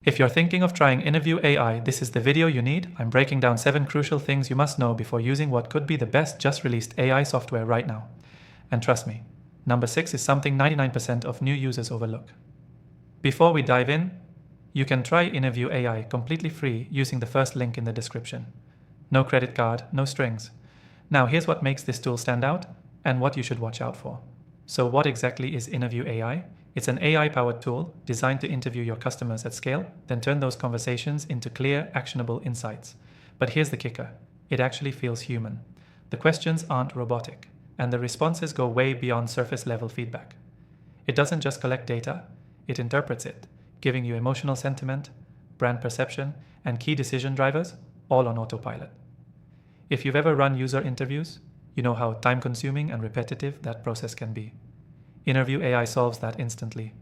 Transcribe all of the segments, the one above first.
If you're thinking of trying Innerview AI, this is the video you need. I'm breaking down 7 crucial things you must know before using what could be the best just released AI software right now. And trust me, number 6 is something 99% of new users overlook. Before we dive in, you can try Innerview AI completely free using the first link in the description. No credit card, no strings. Now here's what makes this tool stand out and what you should watch out for. So what exactly is Innerview AI? It's an AI-powered tool designed to interview your customers at scale, then turn those conversations into clear, actionable insights. But here's the kicker. It actually feels human. The questions aren't robotic, and the responses go way beyond surface-level feedback. It doesn't just collect data, it interprets it, giving you emotional sentiment, brand perception, and key decision drivers, all on autopilot. If you've ever run user interviews, you know how time-consuming and repetitive that process can be. Innerview AI solves that instantly.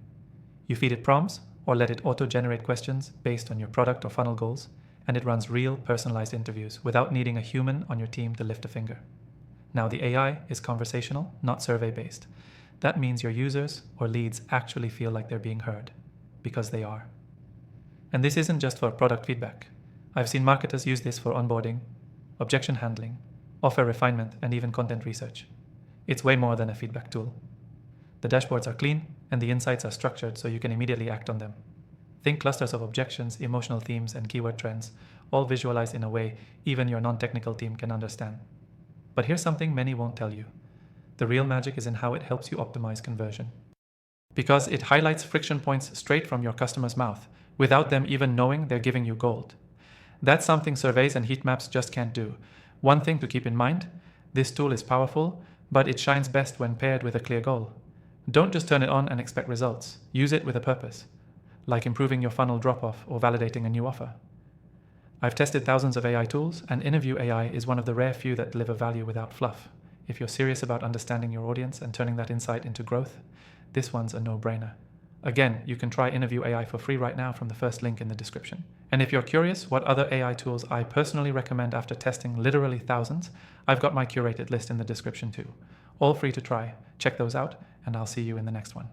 You feed it prompts or let it auto-generate questions based on your product or funnel goals, and it runs real, personalized interviews without needing a human on your team to lift a finger. Now, the AI is conversational, not survey-based. That means your users or leads actually feel like they're being heard, because they are. And this isn't just for product feedback. I've seen marketers use this for onboarding, objection handling, offer refinement, and even content research. It's way more than a feedback tool. The dashboards are clean, and the insights are structured so you can immediately act on them. Think clusters of objections, emotional themes, and keyword trends, all visualized in a way even your non-technical team can understand. But here's something many won't tell you. The real magic is in how it helps you optimize conversion. Because it highlights friction points straight from your customer's mouth, without them even knowing they're giving you gold. That's something surveys and heat maps just can't do. One thing to keep in mind, this tool is powerful, but it shines best when paired with a clear goal. Don't just turn it on and expect results. Use it with a purpose, like improving your funnel drop-off or validating a new offer. I've tested thousands of AI tools, and Innerview AI is one of the rare few that deliver value without fluff. If you're serious about understanding your audience and turning that insight into growth, this one's a no-brainer. Again, you can try Innerview AI for free right now from the first link in the description. And if you're curious what other AI tools I personally recommend after testing literally thousands, I've got my curated list in the description too. All free to try. Check those out, and I'll see you in the next one.